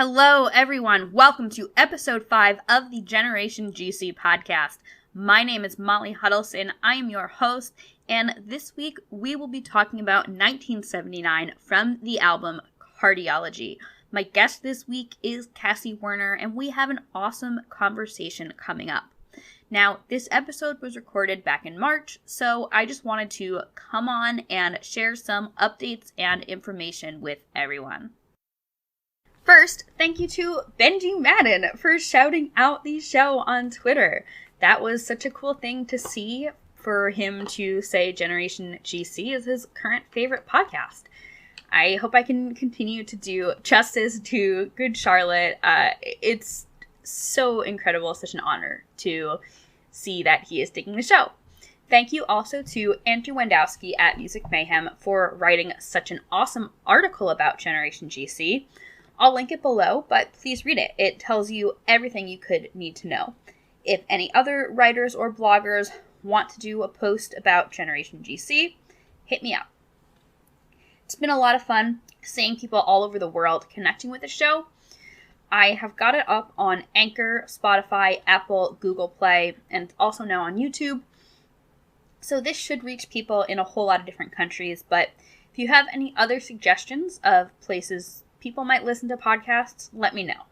Hello, everyone. Welcome to episode 5 of the Generation GC podcast. My name is Molly Hudelson. I am your host, and this week we will be talking about 1979 from the album Cardiology. My guest this week is Cassie Werner, and we have an awesome conversation coming up. Now, this episode was recorded back in March, so I just wanted to come on and share some updates and information with everyone. First, thank you to Benji Madden for shouting out the show on Twitter. That was such a cool thing to see, for him to say Generation GC is his current favorite podcast. I hope I can continue to do justice to Good Charlotte. It's so incredible, such an honor to see that he is digging the show. Thank you also to Andrew Wendowski at Music Mayhem for writing such an awesome article about Generation GC. I'll link it below, but please read it. It tells you everything you could need to know. If any other writers or bloggers want to do a post about Generation GC, hit me up. It's been a lot of fun seeing people all over the world connecting with the show. I have got it up on Anchor, Spotify, Apple, Google Play, and also now on YouTube. So this should reach people in a whole lot of different countries, but if you have any other suggestions of places people might listen to podcasts, let me know.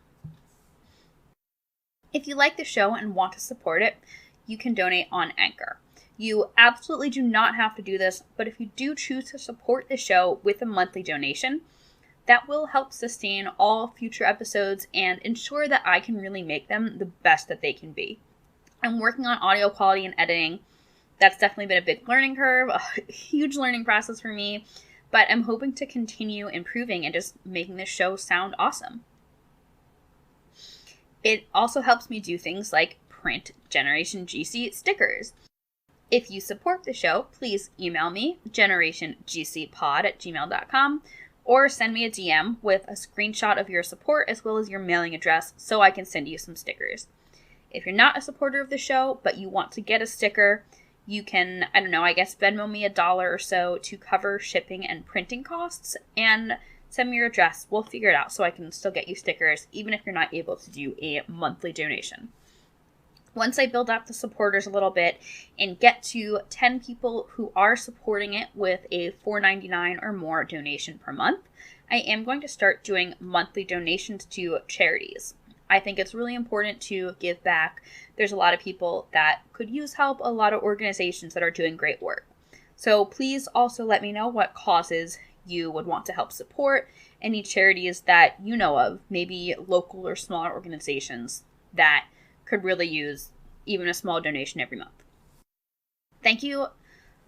If you like the show and want to support it, you can donate on Anchor. You absolutely do not have to do this, but if you do choose to support the show with a monthly donation, that will help sustain all future episodes and ensure that I can really make them the best that they can be. I'm working on audio quality and editing. That's definitely been a big learning curve, a huge learning process for me. But I'm hoping to continue improving and just making this show sound awesome. It also helps me do things like print Generation GC stickers. If you support the show, please email me, generationgcpod@gmail.com, or send me a DM with a screenshot of your support as well as your mailing address so I can send you some stickers. If you're not a supporter of the show, but you want to get a sticker, you can, Venmo me $1 or so to cover shipping and printing costs, and send me your address. We'll figure it out so I can still get you stickers, even if you're not able to do a monthly donation. Once I build up the supporters a little bit and get to 10 people who are supporting it with a $4.99 or more donation per month, I am going to start doing monthly donations to charities. I think it's really important to give back. There's a lot of people that could use help, a lot of organizations that are doing great work. So please also let me know what causes you would want to help support, any charities that you know of, maybe local or smaller organizations that could really use even a small donation every month. Thank you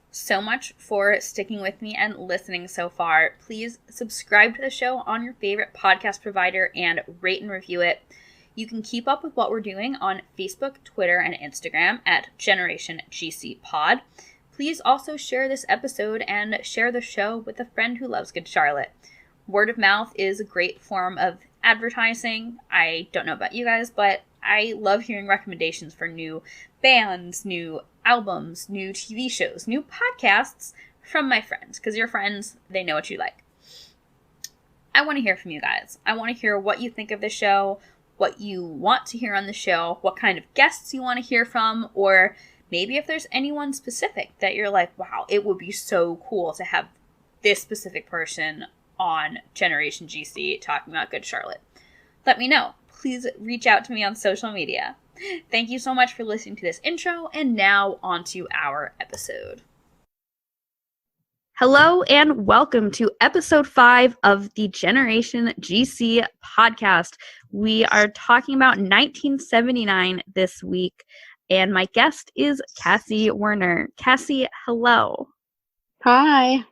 so much for sticking with me and listening so far. Please subscribe to the show on your favorite podcast provider and rate and review it. You can keep up with what we're doing on Facebook, Twitter, and Instagram at Generation GC Pod. Please also share this episode and share the show with a friend who loves Good Charlotte. Word of mouth is a great form of advertising. I don't know about you guys, but I love hearing recommendations for new bands, new albums, new TV shows, new podcasts from my friends, because your friends, they know what you like. I want to hear from you guys. I want to hear what you think of the show, what you want to hear on the show, what kind of guests you want to hear from, or maybe if there's anyone specific that you're like, wow, it would be so cool to have this specific person on Generation GC talking about Good Charlotte. Let me know. Please reach out to me on social media. Thank you so much for listening to this intro, and now on to our episode. Hello and welcome to episode 5 of the Generation GC podcast. We are talking about 1979 this week, and my guest is Cassie Werner. Cassie, hello. Hi.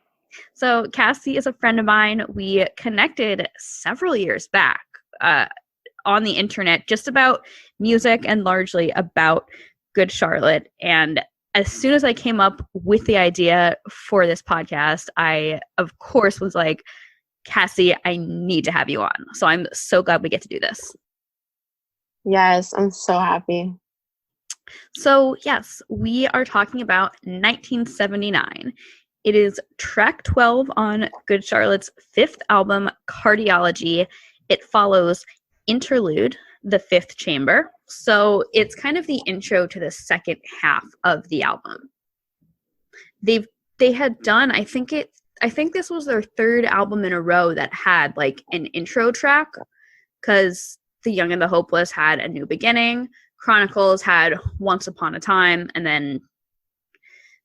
So Cassie is a friend of mine. We connected several years back on the internet just about music and largely about Good Charlotte. And as soon as I came up with the idea for this podcast, I, of course, was like, Cassie, I need to have you on. So I'm so glad we get to do this. Yes, I'm so happy. So, yes, we are talking about 1979. It is track 12 on Good Charlotte's 5th album, Cardiology, it follows Interlude, the Fifth Chamber. So it's kind of the intro to the second half of the album. They had done, I think this was their third album in a row that had like an intro track, because The Young and the Hopeless had A New Beginning, Chronicles had Once Upon a Time, and then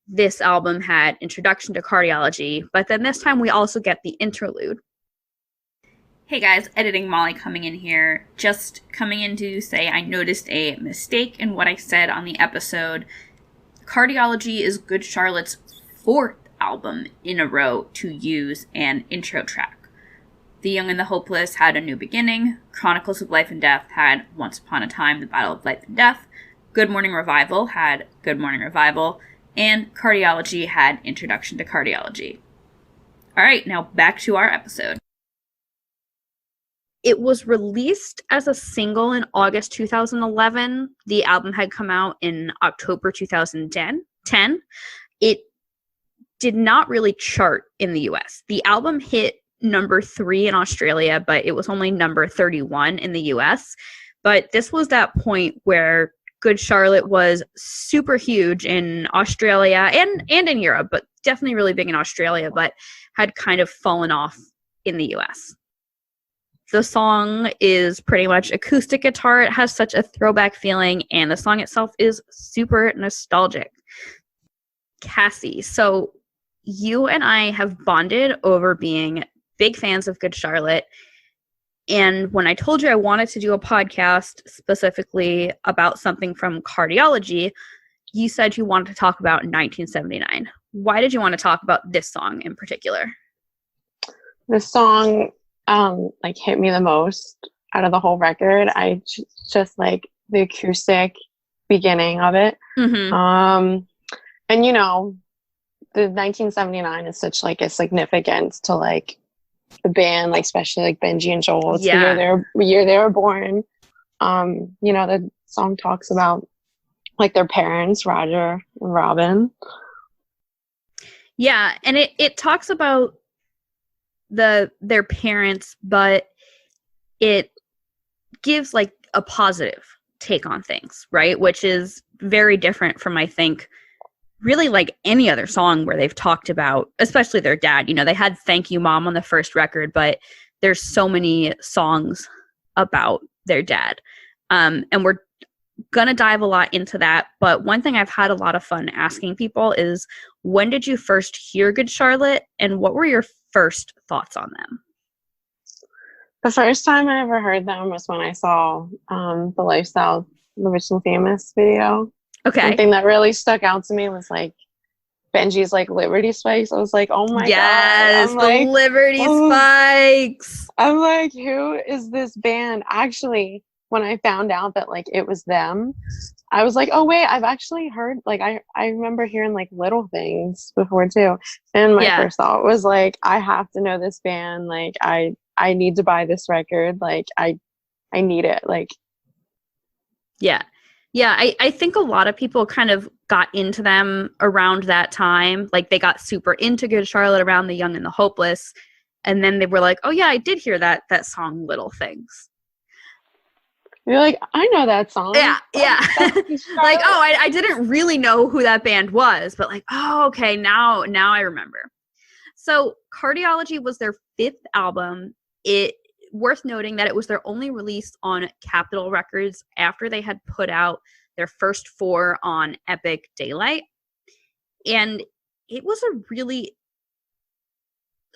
this album had Introduction to Cardiology, but then this time we also get the interlude. Hey guys, editing Molly coming in here. Just coming in to say I noticed a mistake in what I said on the episode. Cardiology is Good Charlotte's fourth album in a row to use an intro track. The Young and the Hopeless had A New Beginning, Chronicles of Life and Death had Once Upon a Time, The Battle of Life and Death, Good Morning Revival had Good Morning Revival, and Cardiology had Introduction to Cardiology. Alright, now back to our episode. It was released as a single in August 2011. The album had come out in October 2010. It did not really chart in the US. The album hit number 3 in Australia, but it was only number 31 in the US. But this was that point where Good Charlotte was super huge in Australia and in Europe, but definitely really big in Australia, but had kind of fallen off in the US. The song is pretty much acoustic guitar. It has such a throwback feeling, and the song itself is super nostalgic. Cassie, so you and I have bonded over being big fans of Good Charlotte. And when I told you I wanted to do a podcast specifically about something from cardiology, you said you wanted to talk about 1979. Why did you want to talk about this song in particular? This song hit me the most out of the whole record. I just like the acoustic beginning of it. Mm-hmm. And you know, the 1979 is such like a significance to like the band, like especially like Benji and Joel. It's the year they were born. You know, the song talks about like their parents, Roger and Robin. Yeah, and it talks about their parents, but it gives like a positive take on things, right? Which is very different from, I think, really like any other song where they've talked about, especially their dad. You know, they had Thank You Mom on the first record, but there's so many songs about their dad. And we're going to dive a lot into that. But one thing I've had a lot of fun asking people is, when did you first hear Good Charlotte, and what were your first thoughts on them? The first time I ever heard them was when I saw the Lifestyle, the Rich and Famous video. Okay. One thing that really stuck out to me was like Benji's like Liberty Spikes. I was like, oh my God. Yes, the like, Liberty Spikes. I'm like, who is this band? Actually, when I found out that like it was them, I was like, oh wait, I've actually heard, like I remember hearing like Little Things before too. And my first thought was like, I have to know this band. Like I need to buy this record. Like I need it. Like, yeah. Yeah, I think a lot of people kind of got into them around that time. Like, they got super into Good Charlotte around The Young and the Hopeless. And then they were like, oh, yeah, I did hear that song, Little Things. You're like, I know that song. Yeah. Like, oh, I didn't really know who that band was. But like, oh, okay, now I remember. So Cardiology was their fifth album. Worth noting that it was their only release on Capitol Records after they had put out their first 4 on Epic Daylight. And it was a really,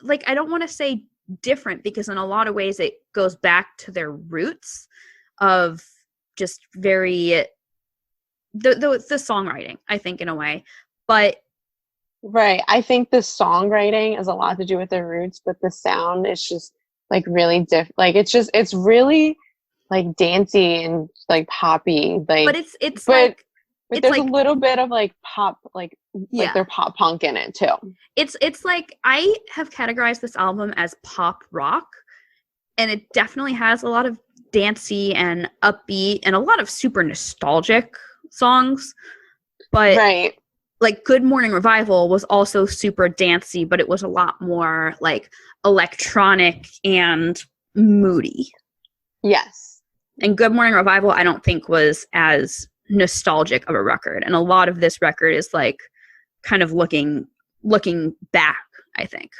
like, I don't want to say different, because in a lot of ways it goes back to their roots of just very, the songwriting, I think, in a way. But right. I think the songwriting has a lot to do with their roots, but the sound is just like really different. Like it's really like dancey and like poppy. Like, but there's like a little bit of like pop, like they're pop punk in it too. It's like, I have categorized this album as pop rock, and it definitely has a lot of dancey and upbeat and a lot of super nostalgic songs. But right. Like Good Morning Revival was also super dancey, but it was a lot more like electronic and moody. Yes. And Good Morning Revival, I don't think was as nostalgic of a record. And a lot of this record is like kind of looking back, I think.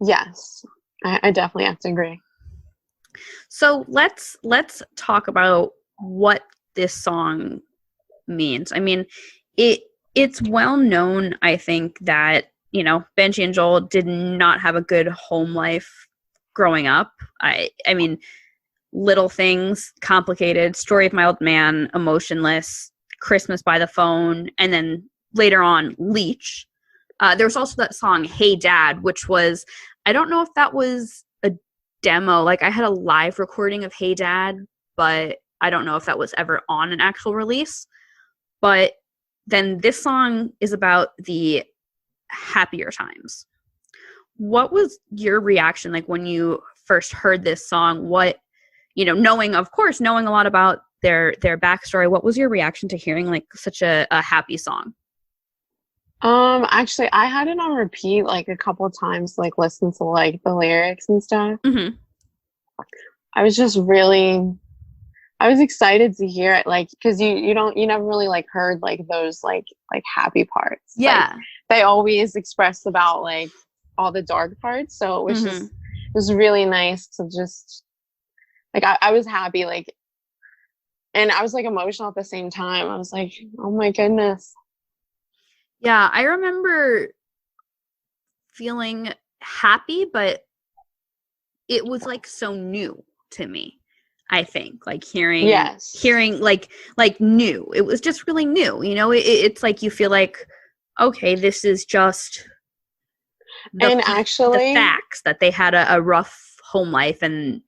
Yes. I definitely have to agree. So let's talk about what this song means. I mean, it's well known, I think, that, you know, Benji and Joel did not have a good home life growing up. I mean, Little Things, Complicated, Story of My Old Man, Emotionless, Christmas by the Phone, and then later on, Leech. There was also that song, Hey Dad, which was, I don't know if that was a demo. Like, I had a live recording of Hey Dad, but I don't know if that was ever on an actual release. But then this song is about the happier times. What was your reaction, like, when you first heard this song? What, you know, knowing a lot about their backstory, what was your reaction to hearing like such a happy song? Actually, I had it on repeat like a couple times, like listen to like the lyrics and stuff. Mm-hmm. I was excited to hear it, like, because you never really like heard like those like happy parts. Yeah, like, they always expressed about like all the dark parts, so it was just, it was really nice to just like, I was happy, like, and I was like emotional at the same time. I was like, oh my goodness. Yeah, I remember feeling happy, but it was like so new to me. I think like hearing like new. It was just really new. You know, it's like you feel like, okay, this is just and actually the facts that they had a rough home life, and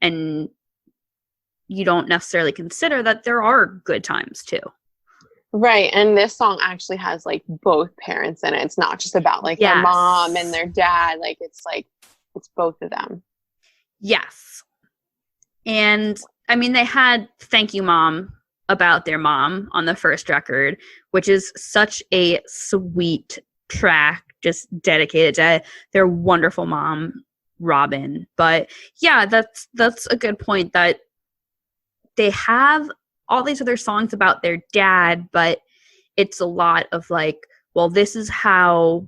you don't necessarily consider that there are good times too. Right. And this song actually has like both parents in it. It's not just about like their mom and their dad. Like it's both of them. Yes. And I mean, they had Thank You Mom about their mom on the first record, which is such a sweet track, just dedicated to their wonderful mom, Robin. But yeah, that's a good point, that they have all these other songs about their dad, but it's a lot of like, well, this is how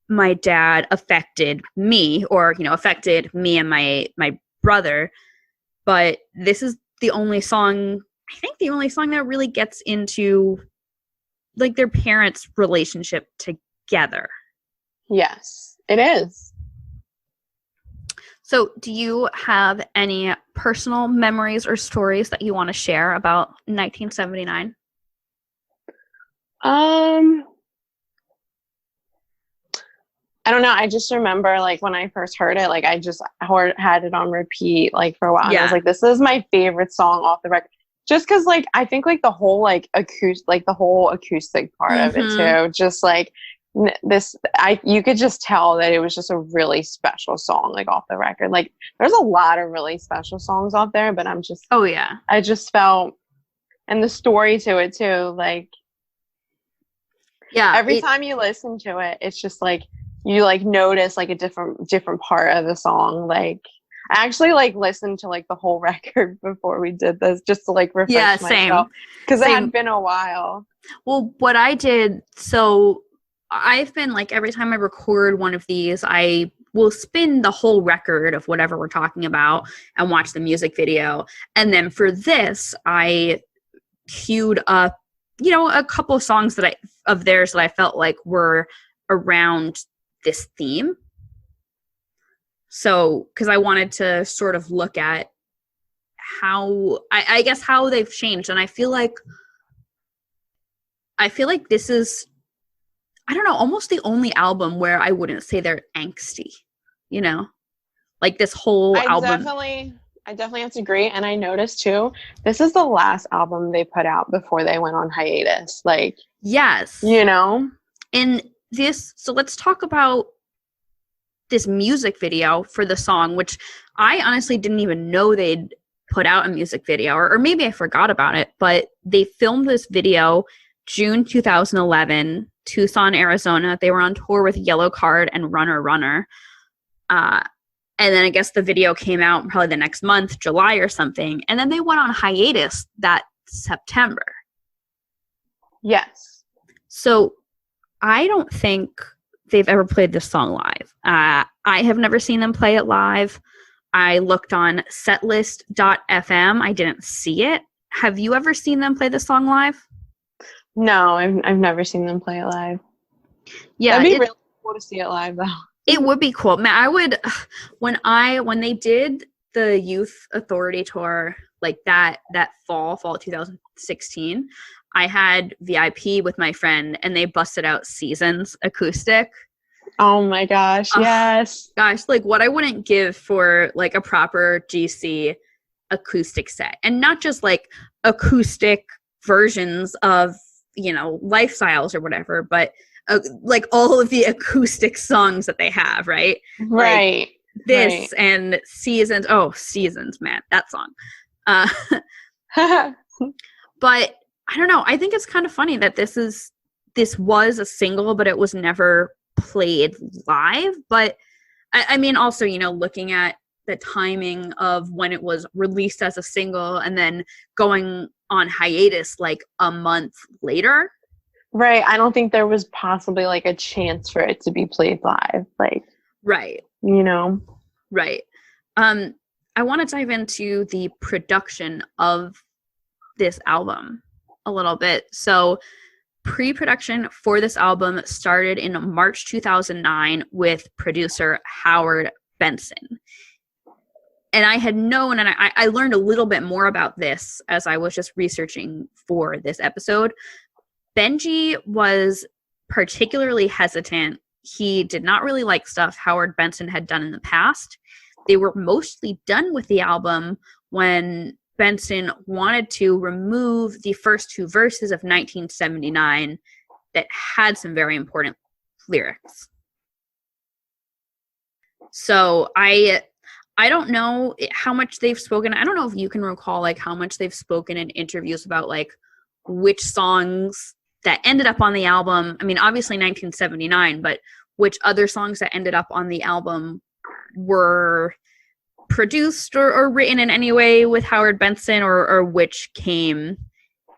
my dad affected me, or, you know, affected me and my brother. But this is the only song that really gets into like their parents' relationship together. Yes, it is. So do you have any personal memories or stories that you want to share about 1979? I don't know. I just remember like when I first heard it, like I just had it on repeat like for a while. Yeah. And I was like, this is my favorite song off the record. Just because like I think like the whole like acoustic part of it too. Just like you could just tell that it was just a really special song like off the record. Like there's a lot of really special songs out there, but I just felt, and the story to it too, like every time you listen to it, it's just like you like notice like a different part of the song. Like I actually like listened to like the whole record before we did this just to like refresh myself, because it had been a while. Well, what I did, so I've been like, every time I record one of these, I will spin the whole record of whatever we're talking about and watch the music video. And then for this, I queued up, you know, a couple of songs of theirs that I felt like were around this theme. So, because I wanted to sort of look at how, I guess how they've changed. And I feel like this is, I don't know, almost the only album where I wouldn't say they're angsty, you know? Like this whole album. I definitely have to agree. And I noticed too, this is the last album they put out before they went on hiatus. Like, yes. You know? And so let's talk about this music video for the song, which I honestly didn't even know they'd put out a music video, or maybe I forgot about it, but they filmed this video June 2011, Tucson, Arizona. They were on tour with Yellow Card and Runner Runner. And then I guess the video came out probably the next month, July or something. And then they went on hiatus that September. Yes. So I don't think they've ever played this song live. I have never seen them play it live. I looked on setlist.fm. I didn't see it. Have you ever seen them play this song live? No, I've never seen them play it live. Yeah, that'd be really cool to see it live, though. It would be cool. Man, I would when they did the Youth Authority tour, like that fall 2016, I had VIP with my friend and they busted out Seasons acoustic. Oh my gosh, yes. Gosh, like what I wouldn't give for like a proper GC acoustic set. And not just like acoustic versions of, Lifestyles or whatever, but like all of the acoustic songs that they have, right? Right. Like this and Seasons. Oh, Seasons, man, that song. But I don't know. I think it's kind of funny that this was a single, but it was never played live. But I mean, also, looking at the timing of when it was released as a single and then going on hiatus like a month later. Right. I don't think there was possibly like a chance for it to be played live. Like, right. Right. I want to dive into the production of this album a little bit. So pre-production for this album started in March 2009 with producer Howard Benson. And I had known, and I learned a little bit more about this as I was just researching for this episode. Benji was particularly hesitant. He did not really like stuff Howard Benson had done in the past. They were mostly done with the album when Benson wanted to remove the first two verses of 1979 that had some very important lyrics. So I don't know how much they've spoken. I don't know if you can recall like how much they've spoken in interviews about like which songs that ended up on the album. I mean, obviously 1979, but which other songs that ended up on the album were produced or written in any way with Howard Benson, or which came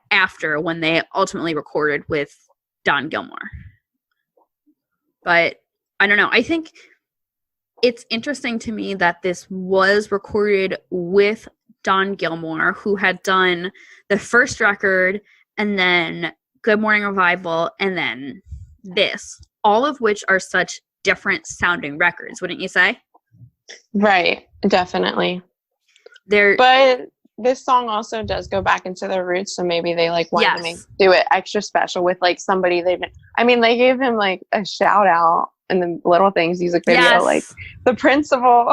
after when they ultimately recorded with Don Gilmore. But I don't know. I think it's interesting to me that this was recorded with Don Gilmore, who had done the first record and then Good Morning Revival and then this, all of which are such different sounding records, wouldn't you say? Right, definitely. But this song also does go back into their roots, so maybe they like wanted to do it extra special with like somebody they gave him like a shout out in the Little Things music video, like the principal.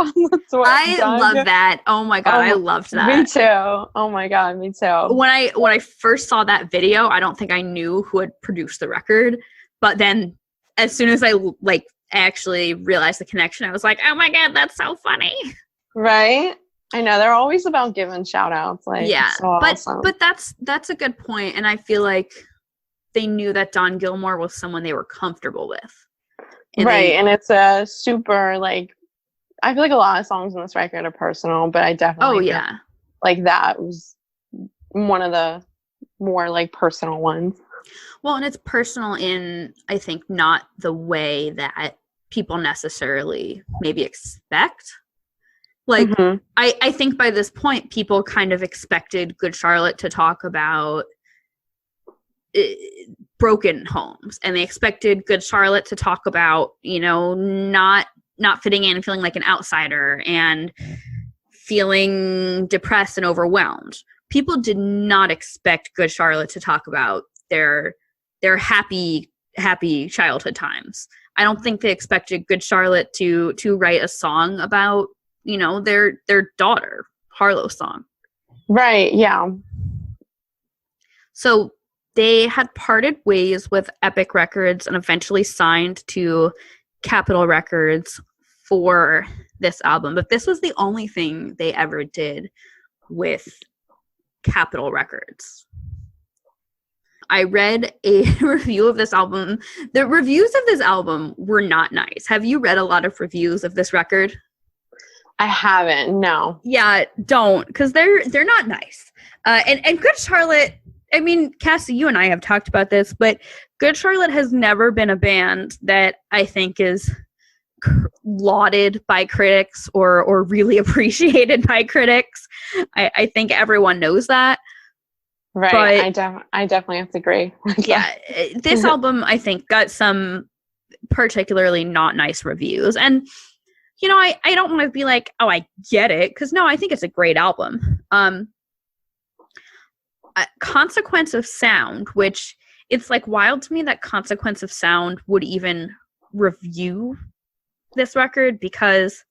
I love that. Oh my god, I loved that. Me too. Oh my god, me too. When I first saw that video, I don't think I knew who had produced the record, but then as soon as I like actually realized the connection, I was like, oh my god, that's so funny. Right? I know, they're always about giving shout outs. Like, yeah, so awesome. But that's a good point, and I feel like they knew that Don Gilmore was someone they were comfortable with. And and it's a super, like, I feel like a lot of songs on this record are personal, but I definitely feel like that was one of the more like personal ones. Well, and it's personal in, I think, not the way that people necessarily maybe expect. Like, I think by this point, people kind of expected Good Charlotte to talk about broken homes, and they expected Good Charlotte to talk about, not fitting in and feeling like an outsider and feeling depressed and overwhelmed. People did not expect Good Charlotte to talk about their happy childhood times. I don't think they expected Good Charlotte to write a song about, their daughter, Harlow's song. Right, yeah. So they had parted ways with Epic Records and eventually signed to Capitol Records for this album. But this was the only thing they ever did with Capitol Records. I read a review of this album. The reviews of this album were not nice. Have you read a lot of reviews of this record? I haven't. No. Yeah, don't, because they're not nice. And Good Charlotte. I mean, Cassie, you and I have talked about this, but Good Charlotte has never been a band that I think is lauded by critics or really appreciated by critics. I think everyone knows that. Right. I definitely have to agree. Yeah, this album, I think, got some particularly not nice reviews. And, you know, I don't want to be like, oh, I get it. Because, no, I think it's a great album. Consequence of Sound, which it's like wild to me that Consequence of Sound would even review this record, because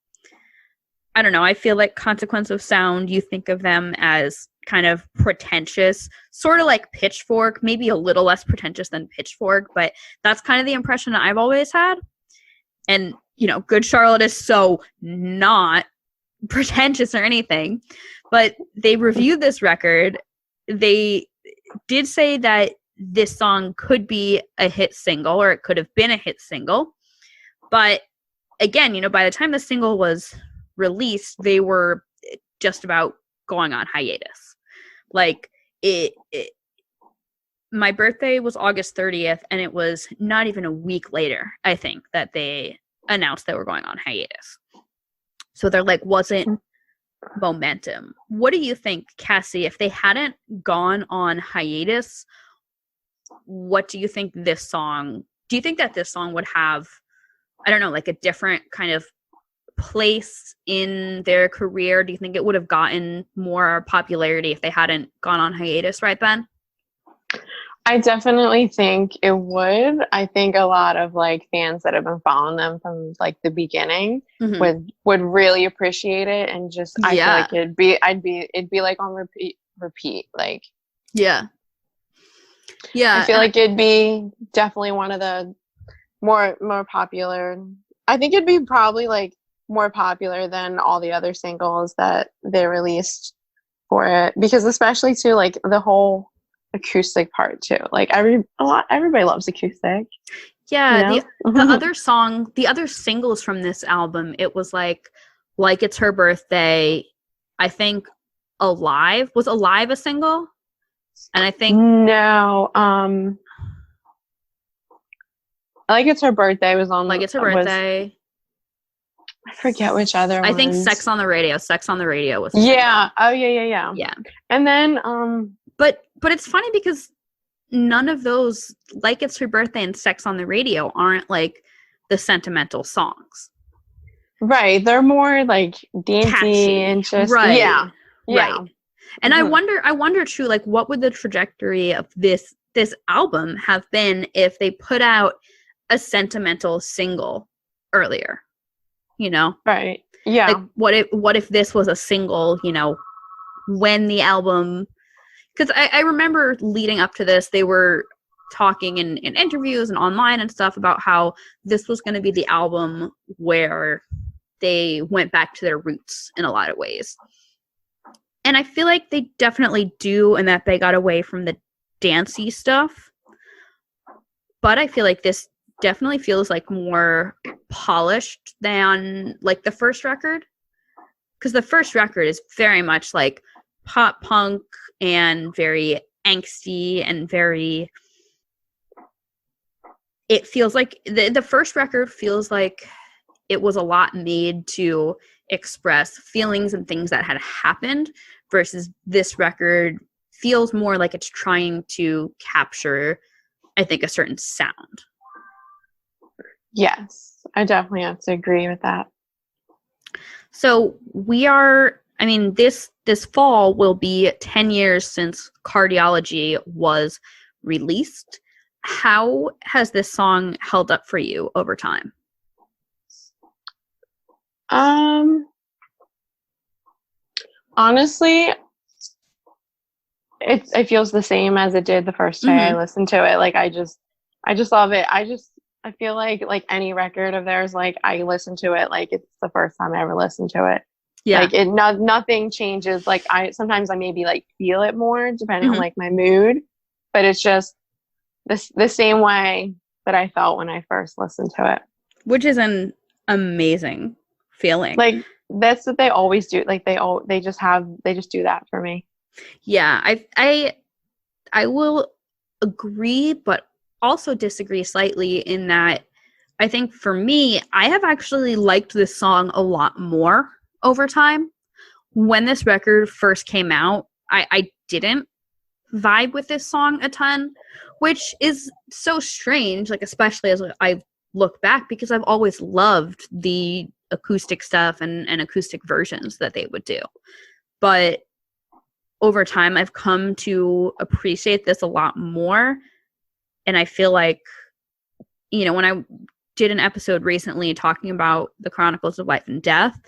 I don't know, I feel like Consequence of Sound, you think of them as kind of pretentious, sort of like Pitchfork, maybe a little less pretentious than Pitchfork, but that's kind of the impression that I've always had. And, you know, Good Charlotte is so not pretentious or anything, but they reviewed this record. They did say that this song could be a hit single, or it could have been a hit single. But again, you know, by the time the single was released, they were just about going on hiatus. Like, my birthday was August 30th, and it was not even a week later, I think, that they announced they were going on hiatus. So there, like, wasn't momentum. What do you think, Cassie, if they hadn't gone on hiatus, what do you think that this song would have, I don't know, like a different kind of place in their career? Do you think it would have gotten more popularity if they hadn't gone on hiatus right then? I definitely think it would. I think a lot of like fans that have been following them from like the beginning would really appreciate it, and just I feel like it'd be like on repeat like yeah. I feel like it'd be definitely one of the more popular. I think it'd be probably like more popular than all the other singles that they released for it, because especially too like the whole acoustic part too, like everybody loves acoustic. Yeah, you know? the other singles from this album, it was like It's Her Birthday. I think Alive a single, and I think no, Like It's Her Birthday was on. Like It's Her Birthday. I forget which other ones. I think Sex on the Radio was. Yeah. Oh yeah. Yeah. And then But it's funny because none of those, Like It's Her Birthday and Sex on the Radio, aren't like the sentimental songs. Right. They're more like dancey, catchy, and just yeah. Right. And I wonder too, like, what would the trajectory of this album have been if they put out a sentimental single earlier? You know? Right. Yeah. Like, what if this was a single, you know, when the album, because I remember leading up to this, they were talking in interviews and online and stuff about how this was going to be the album where they went back to their roots in a lot of ways. And I feel like they definitely do, and that they got away from the dancey stuff. But I feel like this definitely feels like more polished than like the first record. Because the first record is very much like pop punk and very angsty and very, it feels like the first record feels like it was a lot made to express feelings and things that had happened, versus this record feels more like it's trying to capture, I think, a certain sound. Yes, I definitely have to agree with that. So this fall will be 10 years since Cardiology was released. How has this song held up for you over time? Honestly, it feels the same as it did the first time I listened to it. Like I just love it. I feel like any record of theirs, like I listen to it like it's the first time I ever listened to it. Yeah. Like nothing changes. Like sometimes I maybe like feel it more depending on like my mood, but it's just the same way that I felt when I first listened to it. Which is an amazing feeling. Like that's what they always do. Like they just do that for me. Yeah, I will agree, but also disagree slightly in that I think for me, I have actually liked this song a lot more over time. When this record first came out, I didn't vibe with this song a ton, which is so strange, like especially as I look back, because I've always loved the acoustic stuff and acoustic versions that they would do. But over time, I've come to appreciate this a lot more. And I feel like, when I did an episode recently talking about the Chronicles of Life and Death,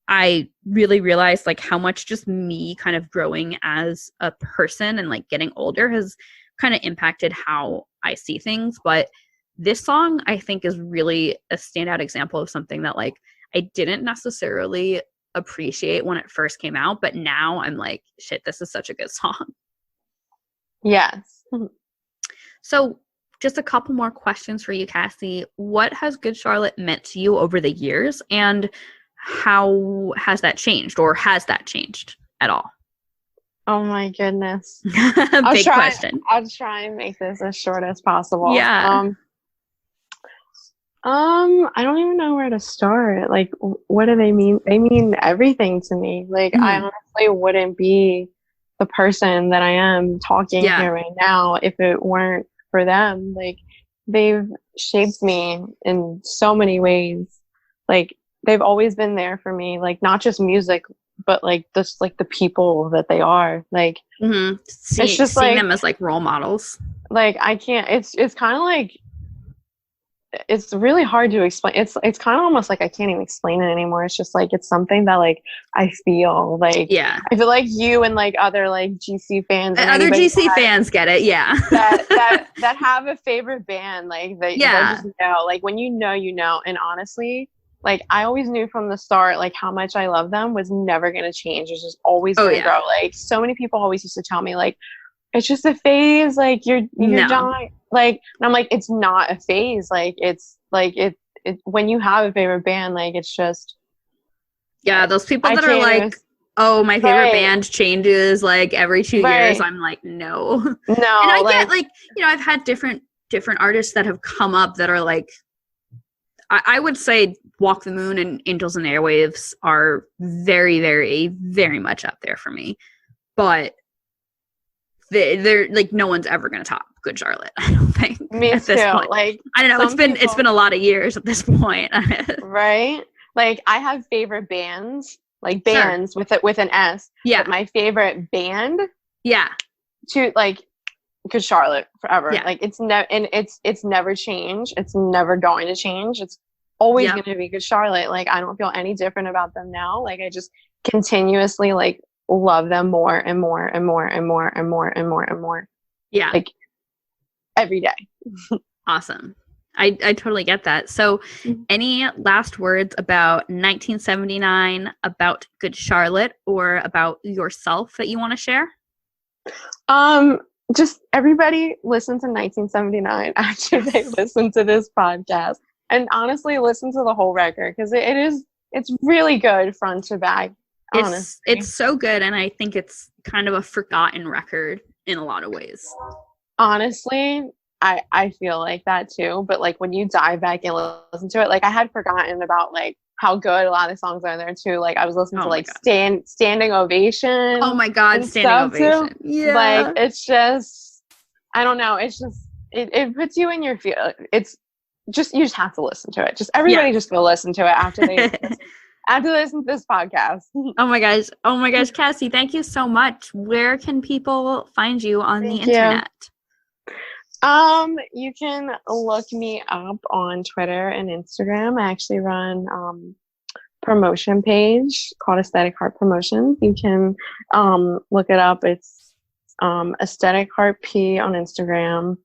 I really realized like how much just me kind of growing as a person and like getting older has kind of impacted how I see things. But this song, I think, is really a standout example of something that like I didn't necessarily appreciate when it first came out, but now I'm like, shit, this is such a good song. Yes. So just a couple more questions for you, Cassie. What has Good Charlotte meant to you over the years, and how has that changed, or has that changed at all? Oh my goodness. Big question. I'll try and make this as short as possible. Yeah. I don't even know where to start. Like, what do they mean? They mean everything to me. Like, I honestly wouldn't be the person that I am talking here right now if it weren't for them. Like, they've shaped me in so many ways. Like, they've always been there for me. Like, not just music, but like just like the people that they are. Like, it's just seeing them as like role models. Like, I can't. It's kind of like, it's really hard to explain. It's kind of almost like I can't even explain it anymore. It's just like, it's something that like I feel like, I feel like you and like other like GC fans and other GC fans get it. Yeah. that have a favorite band. Like they just know, like when you know, and honestly, like I always knew from the start, like how much I love them was never going to change. It's just always going to grow. Like so many people always used to tell me like, it's just a phase. Like you're dying. Like, and I'm like, it's not a phase. Like, it's like, it when you have a favorite band, like, it's just. Yeah. Those people that are like, oh, my favorite band changes like every 2 years. I'm like, no. No. And I get like, I've had different artists that have come up that are like, I would say Walk the Moon and Angels and Airwaves are very, very, very much up there for me. But they're like, no one's ever going to top Good Charlotte, I don't think. Me at too. This point. Like, I don't know. It's been a lot of years at this point. Right? Like, I have favorite bands, like bands with an S. Yeah. But my favorite band. Yeah. To like Good Charlotte forever. Yeah. Like it's never changed. It's never going to change. It's always going to be Good Charlotte. Like I don't feel any different about them now. Like I just continuously like love them more and more and more and more and more and more and more. Yeah. Like every day. Awesome. I totally get that. So any last words about 1979, about Good Charlotte, or about yourself that you want to share? Just everybody listen to 1979 after they listen to this podcast, and honestly listen to the whole record because it's really good front to back. It's so good, and I think it's kind of a forgotten record in a lot of ways. Honestly, I feel like that too, but like when you dive back and listen to it, like I had forgotten about like how good a lot of the songs are there too. Like I was listening to like Standing Ovation. Oh my God, Standing Ovation. Too. Yeah. Like it's just, I don't know. It's just, it puts you in your feel. It's just, you just have to listen to it. Just everybody just go listen to it after they listen to this podcast. Oh my gosh, Cassie, thank you so much. Where can people find you on the internet? You can look me up on Twitter and Instagram. I actually run promotion page called Aesthetic Heart Promotions. You can look it up. It's Aesthetic Heart P on Instagram,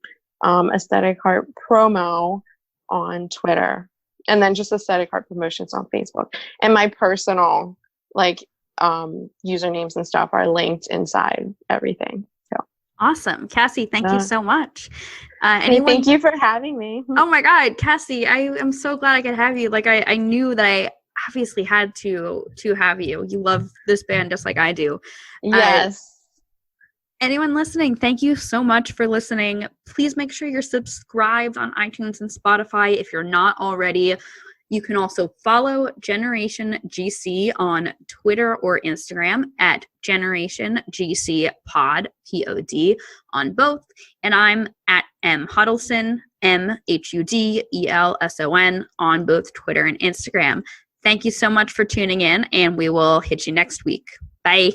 Aesthetic Heart Promo on Twitter, and then just Aesthetic Heart Promotions on Facebook. And my personal usernames and stuff are linked inside everything. Awesome. Cassie, thank you so much. Thank you for having me. Oh my God, Cassie, I am so glad I could have you. Like I knew that I obviously had to have you. You love this band just like I do. Yes. Anyone listening, thank you so much for listening. Please make sure you're subscribed on iTunes and Spotify if you're not already. You can also follow Generation GC on Twitter or Instagram at Generation GC Pod, Pod, on both. And I'm at Hudelson, Hudelson, on both Twitter and Instagram. Thank you so much for tuning in, and we will hit you next week. Bye.